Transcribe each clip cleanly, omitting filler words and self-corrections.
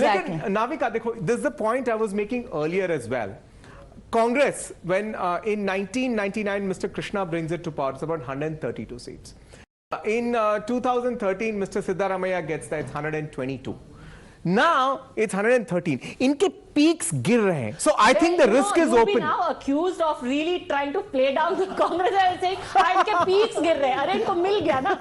Exactly. Navika, this is the point I was making earlier as well. Congress, when in 1999 Mr. Krishna brings it to power, it's about 132 seats. In 2013, Mr. Siddaramaiah gets that, it's 122. Now it's 113. Inke peaks gir rahe hain. So I think the risk is open. You'll be now accused of really trying to play down the Congress and saying, inke peaks gir rahe hain. Arre, inko mil gaya na.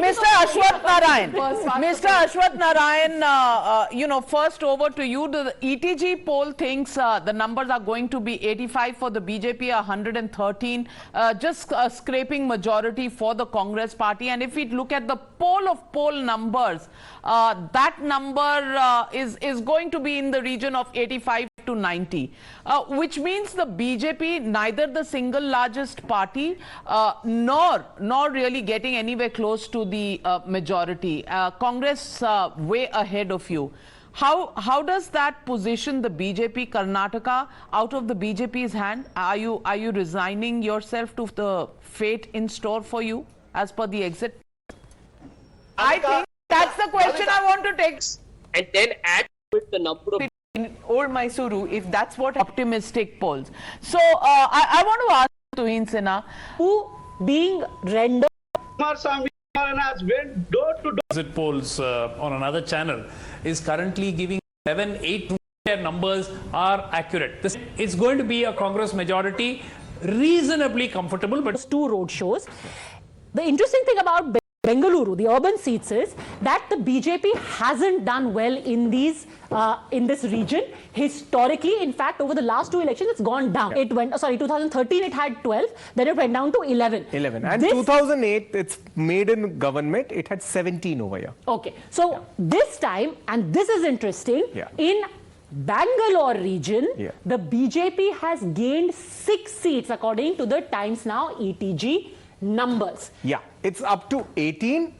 Mr. Ashwath Narayan, Mr. Ashwath Narayan, first over to you. The ETG poll thinks the numbers are going to be 85 for the BJP, 113, just scraping majority for the Congress party. And if we look at the poll of poll numbers, that number is going to be in the region of 85 to 90, which means the BJP, neither the single largest party nor really getting anywhere close to the majority. Congress way ahead of you. How does that position the BJP Karnataka out of the BJP's hand? Are you resigning yourself to the fate in store for you as per the exit? I think that's the question I want to take. And then add with the number of in old Mysuru, if that's what optimistic polls. So I want to ask Tuhin Sinha, who being rendered has went door to door. Exit polls on another channel is currently giving 7, 8 their numbers are accurate. This is going to be a Congress majority, reasonably comfortable, but two road shows. The interesting thing about Bengaluru, the urban seats, is that the BJP hasn't done well in these in this region historically. In fact, over the last two elections, it's gone down. It went 2013 it had 12, then it went down to 11. And 2008, it's made in government, it had 17 over here. Okay, so this time, and this is interesting, in Bangalore region, the BJP has gained 6 seats according to the Times Now ETG numbers. Yeah, it's up to 18.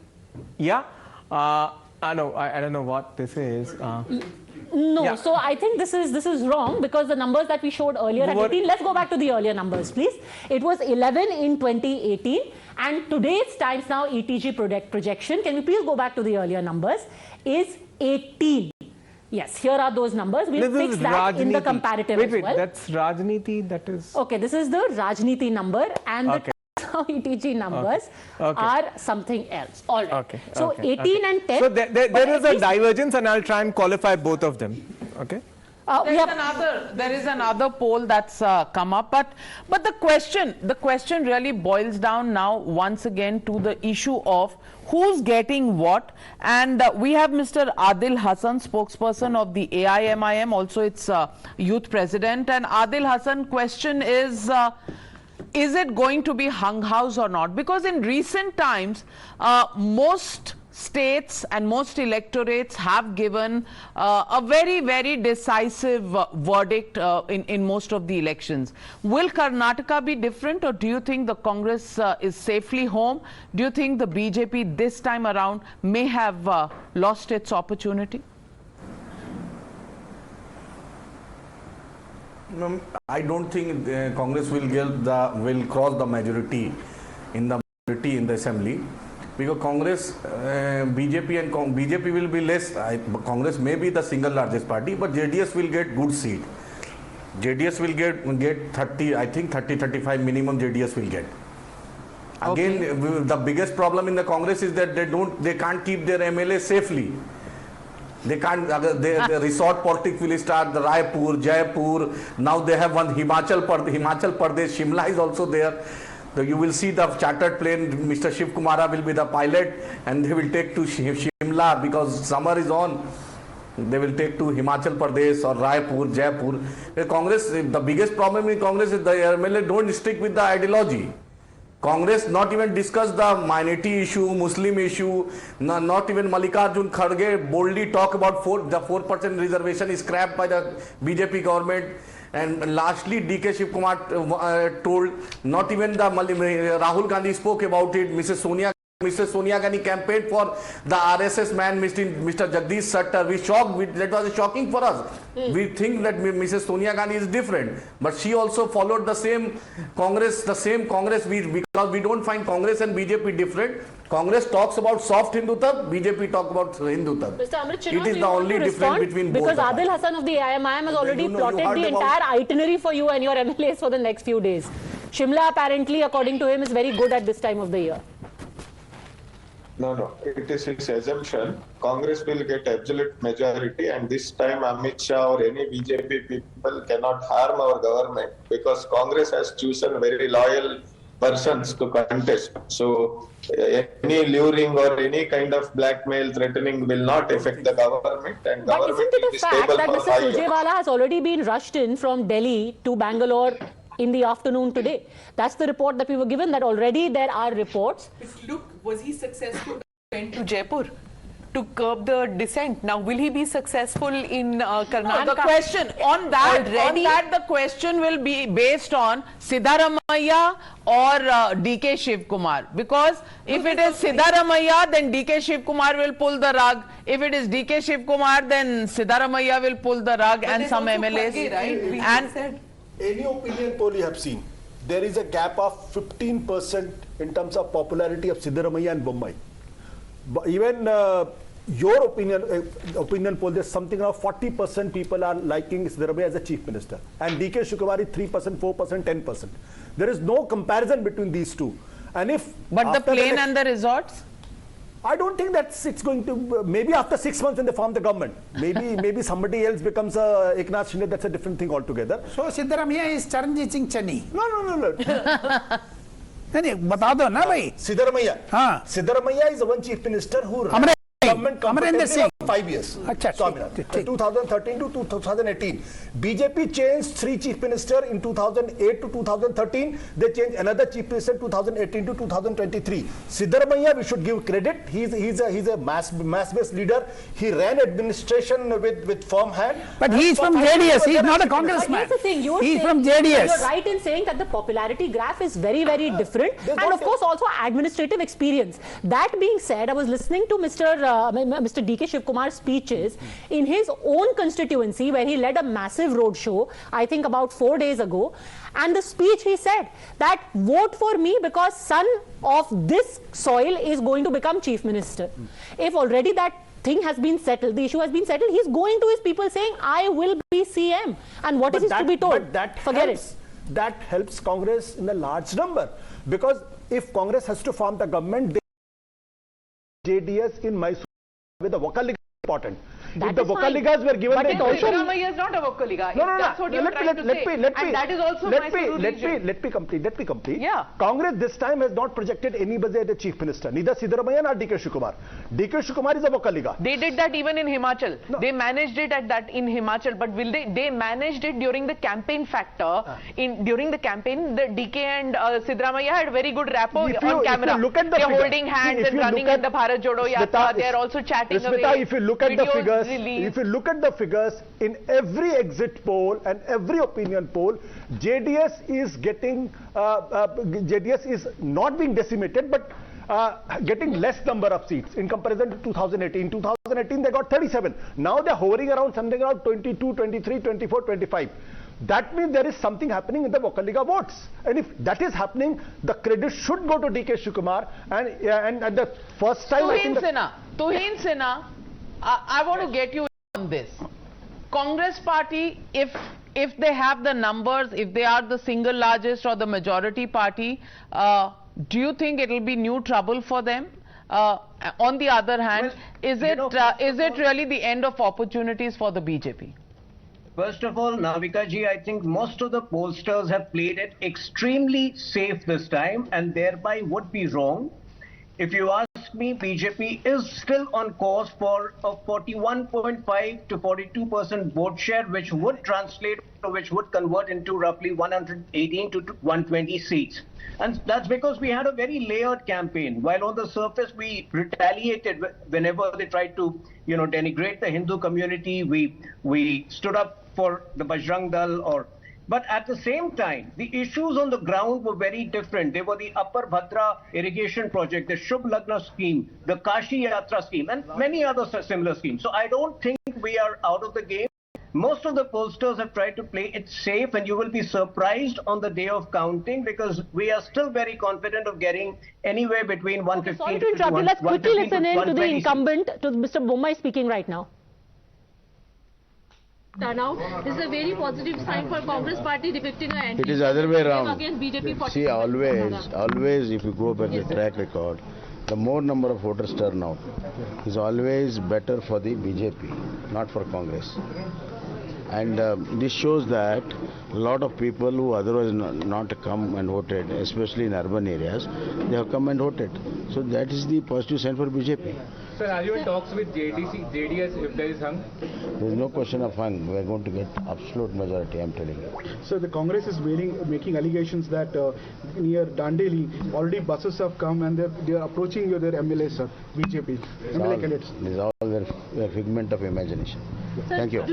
Yeah, I don't know what this is. No, so I think this is wrong, because the numbers that we showed earlier at 18. Let's go back to the earlier numbers, please. It was 11 in 2018, and today's Times Now ETG projection, can we please go back to the earlier numbers, is 18. Yes, here are those numbers. We'll fix that in the comparative as well. Wait, that's Rajniti, that is... Okay, this is the Rajniti number, and the ETG numbers are something else. All right. So 18 and 10. So there is a divergence, and I'll try and qualify both of them. Okay. There is another poll that's come up, but the question really boils down now once again to the issue of who's getting what. And we have Mr. Adil Hassan, spokesperson of the AIMIM, also its youth president. And Adil Hassan, question is it going to be hung house or not? Because in recent times, most states and most electorates have given a very, very decisive verdict in most of the elections. Will Karnataka be different, or do you think the Congress is safely home? Do you think the BJP this time around may have lost its opportunity? No, I don't think Congress will cross the majority in the assembly, because Congress, BJP will be less. Congress may be the single largest party, but JDS will get good seat. JDS will get 30, I think 30-35 minimum JDS will get. Again, the biggest problem in the Congress is that they can't keep their MLA safely. They can't. The resort politics will start. The Raipur, Jaipur. Now they have one Himachal Pradesh. Shimla is also there. So you will see the chartered plane. Mr. Shiv Kumara will be the pilot, and they will take to Shimla because summer is on. They will take to Himachal Pradesh or Raipur, Jaipur. Congress. The biggest problem in Congress is the MLA don't stick with the ideology. Congress not even discuss the minority issue, Muslim issue, not even Mallikarjun Kharge boldly talk about the 4% reservation is scrapped by the BJP government. And lastly, DK Shiv Kumar told, not even the Rahul Gandhi spoke about it, Mrs. Sonia Mrs. Sonia Gandhi campaigned for the RSS man, Mr. Jagdish Sattar. That was shocking for us. We think that Mrs. Sonia Gandhi is different, but she also followed the same Congress, because we don't find Congress and BJP different. Congress talks about soft Hindutva, BJP talk about Hindutva. Mr. Amrit Chinna, It is the only difference between both. Because Adil Hassan of the AIMIM has already plotted the entire itinerary for you and your MLAs for the next few days. Shimla apparently, according to him, is very good at this time of the year. No, it is his assumption. Congress will get absolute majority, and this time Amit Shah or any BJP people cannot harm our government because Congress has chosen very loyal persons to contest. So any luring or any kind of blackmail, threatening will not affect the government, and But government isn't will it be a fact stable that for Mr. 5 years. Surjewala has already been rushed in from Delhi to Bangalore in the afternoon today? That's the report that we were given, that already there are reports. Look, was he successful? Went to Jaipur to curb the dissent. Now, will he be successful in Karnataka? No, the question on that, the question will be based on Siddaramaiah or DK Shiv Kumar. Because if it is Siddaramaiah, then DK Shiv Kumar will pull the rug. If it is DK Shiv Kumar, then Siddaramaiah will pull the rug, and some MLAs. And any opinion poll you have seen, there is a gap of 15% in terms of popularity of Siddaramaiah and Bombay. Even your opinion poll, there's something around 40% people are liking Siddaramaiah as a chief minister, and DK Shiv is 3%, 4%, 10%. There is no comparison between these two. And if but the plane and the resorts, I don't think that it's going to. Maybe after 6 months when they form the government, maybe somebody else becomes a Eknath Shinde. That's a different thing altogether. So Siddaramaiah is Charanjit Singh Channi. No. नहीं बता दो ना भाई Siddaramaiah. हाँ Siddaramaiah is the one chief minister who ran government comfortably for 5 years. अच्छा, ठीक. 2013 to 2018. BJP changed 3 chief minister in 2008 to 2013. They changed another chief minister 2018 to 2023. Siddaramaiah, we should give credit. He's a mass-based leader. He ran administration with firm hand. But he's from JDS. He's not a congressman. Here's the thing. He's from JDS. You're right in saying that the popularity graph is very, very different, and of course also administrative experience. That being said, I was listening to Mr. DK Shiv Kumar's speeches in his own constituency, where he led a massive road show, I think about 4 days ago. And the speech, he said that vote for me because son of this soil is going to become chief minister. If already that thing has been settled, the issue has been settled, he's going to his people saying, I will be CM. And what is to be told? But that Forget helps, it. That helps Congress in a large number. Because if Congress has to form the government, JDS in Mysore with the Vakaliga important. That if the Vakaligas were given the Siddaramaiah is not a Vakaliga. That's what you're trying to say. And that is also let me complete. Yeah. Congress this time has not projected anybody as the chief minister. Neither Siddaramaiah nor DK Shiv Kumar. DK Shiv Kumar is a Vakaliga. They did that even in Himachal. No. They managed it at that in Himachal. But will they managed it during the campaign factor. During the campaign, the DK and Siddaramaiah had very good rapport on camera. They're holding hands and running in the Bharat Jodo Yatra. They're also chatting away. If you look at the figures, if you look at the figures in every exit poll and every opinion poll, JDS is getting JDS is not being decimated, but getting less number of seats in comparison to 2018. 2018 they got 37. Now they're hovering around something around 22, 23, 24, 25. That means there is something happening in the Vakaliga votes. And if that is happening, the credit should go to DK Shiv Kumar. And at the first time, Tuhin Sinha, I want to get you on this. Congress party, if they have the numbers, if they are the single largest or the majority party, do you think it will be new trouble for them? On the other hand, is it really the end of opportunities for the BJP? First of all, Navika ji, I think most of the pollsters have played it extremely safe this time and thereby would be wrong. If you ask me, BJP is still on course for a 41.5 to 42% vote share, which would translate, which would convert into roughly 118 to 120 seats. And that's because we had a very layered campaign. While on the surface we retaliated whenever they tried to, denigrate the Hindu community, we stood up for the Bajrang Dal or But at the same time, the issues on the ground were very different. They were the Upper Bhadra irrigation project, the Shubh Lagna scheme, the Kashi Yatra scheme, and many other similar schemes. So I don't think we are out of the game. Most of the pollsters have tried to play it safe, and you will be surprised on the day of counting because we are still very confident of getting anywhere between 115 Sorry to interrupt you. Let's quickly listen in to the 120 incumbent, to Mr. Bommai speaking right now. Turnout. This is a very positive sign for Congress party depicting an anti. It is other way around. Against BJP. See, always, if you go by the track record, the more number of voters turn out is always better for the BJP, not for Congress. And this shows that a lot of people who otherwise not come and voted, especially in urban areas, they have come and voted. So that is the positive sign for BJP. Sir, are you in talks with JDS if there is hung? There is no question of hung. We are going to get absolute majority, I am telling you. So the Congress is making allegations that near Dandeli, already buses have come and they are approaching their MLAs, sir, BJP, MLA candidates. It is all their figment of imagination. Thank you.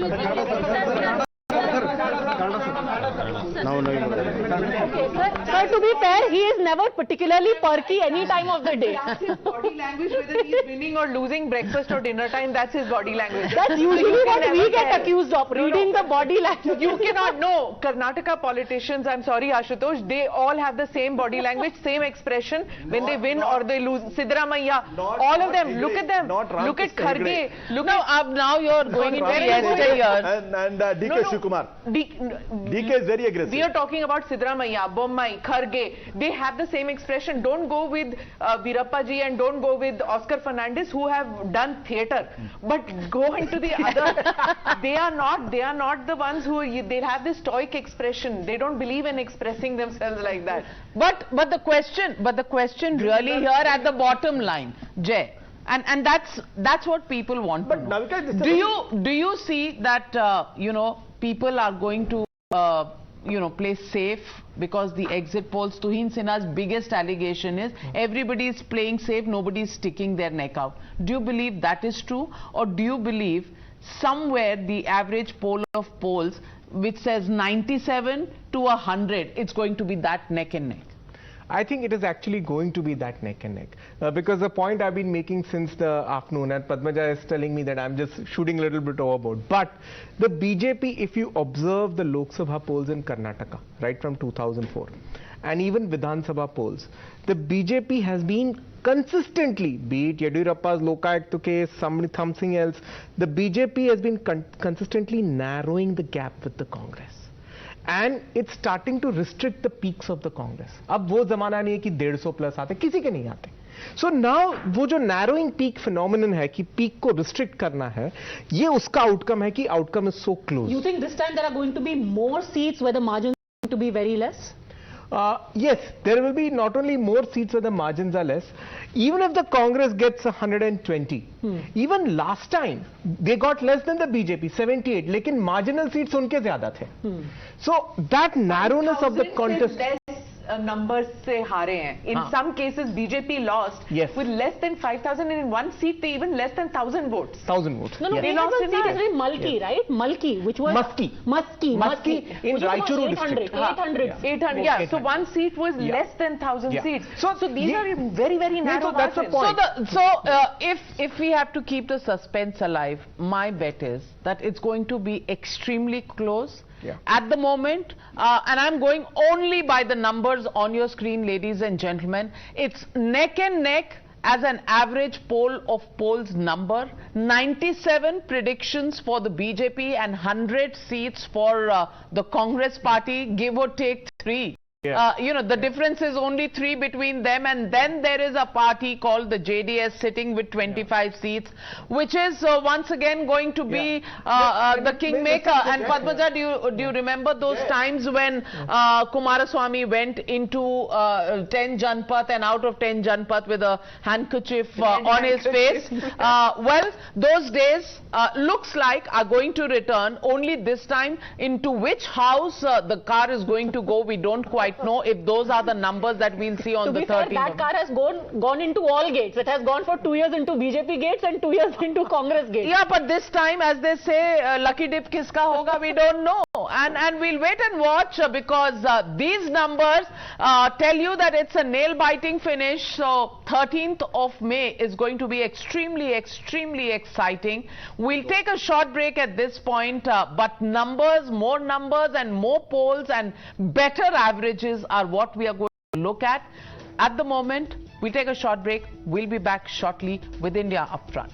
No. Okay, sir, to be fair, he is never particularly perky any time of the day. That's his body language, whether he's winning or losing breakfast or dinner time, that's his body language. That's usually what we get accused of, reading the body language. You cannot know. Karnataka politicians, I'm sorry Ashutosh, they all have the same body language, same expression when they win or they lose. Siddaramaiah, all of them, look at them. Look at Kharge. Look now you're going into yesteryears. And DK Shivakumar. DK is very aggressive. We are talking about Siddaramaiah, Bommai, Kharge. They have the same expression. Don't go with Veerappa ji and don't go with Oscar Fernandez who have done theatre. But go into the other. They are not the ones who they'll have this stoic expression. They don't believe in expressing themselves like that. But the question really here at the bottom line, Jay. And that's what people want to know. Do you see that people are going to play safe because the exit polls, Tuhin Sinha's biggest allegation is everybody is playing safe, nobody is sticking their neck out. Do you believe that is true, or do you believe somewhere the average poll of polls which says 97 to 100, it's going to be that neck and neck? I think it is actually going to be that neck and neck because the point I've been making since the afternoon, and Padmaja is telling me that I'm just shooting a little bit overboard, but the BJP, if you observe the Lok Sabha polls in Karnataka right from 2004 and even Vidhan Sabha polls, the BJP has been consistently, be it Yediyurappa's Lokayukta case, something else, the BJP has been consistently narrowing the gap with the Congress. And it's starting to restrict the peaks of the Congress. अब वो ज़माना नहीं है कि 150 plus आते, किसी के नहीं आते. So now वो जो narrowing peak phenomenon है कि peak को restrict करना है, ये उसका outcome है कि outcome is so close. You think this time there are going to be more seats where the margins are going to be very less? Yes, there will be not only more seats where the margins are less, even if the Congress gets 120, even last time they got less than the BJP, 78, लेकिन marginal seats उनके ज़्यादा थे. So that narrowness of the contest. Numbers से हारे हैं. In some cases, BJP lost with less than 5,000, and in one seat they even less than 1,000 votes. 1,000 votes. No, they lost in seat is very Malki, right? Malki, which was Musky in Raichuru district. 800. Yeah. So one seat was less than 1,000 seats. So these are very, very narrow margins. That's the point. So if we have to keep the suspense alive, my bet is that it's going to be extremely close. At the moment, and I'm going only by the numbers on your screen, ladies and gentlemen, it's neck and neck as an average poll of polls number, 97 predictions for the BJP and 100 seats for the Congress party, give or take 3. The difference is only 3 between them, and then there is a party called the JDS sitting with 25 seats, which is once again going to be the kingmaker. And Padmaja, do you remember those times when Kumaraswamy went into 10 Janpath and out of 10 Janpath with a handkerchief on his face? Well, those days looks like are going to return, only this time into which house the car is going to go, we don't quite know, if those are the numbers that we'll see on the 13th. That car has gone into all gates. It has gone for 2 years into BJP gates and 2 years into Congress gates. Yeah, but this time, as they say, lucky dip kiska hoga, we don't know. And we'll wait and watch because these numbers tell you that it's a nail-biting finish. So 13th of May is going to be extremely exciting. We'll take a short break at this point, but numbers, more numbers and more polls and better averages are what we are going to look at. At the moment, we'll take a short break. We'll be back shortly with India Upfront.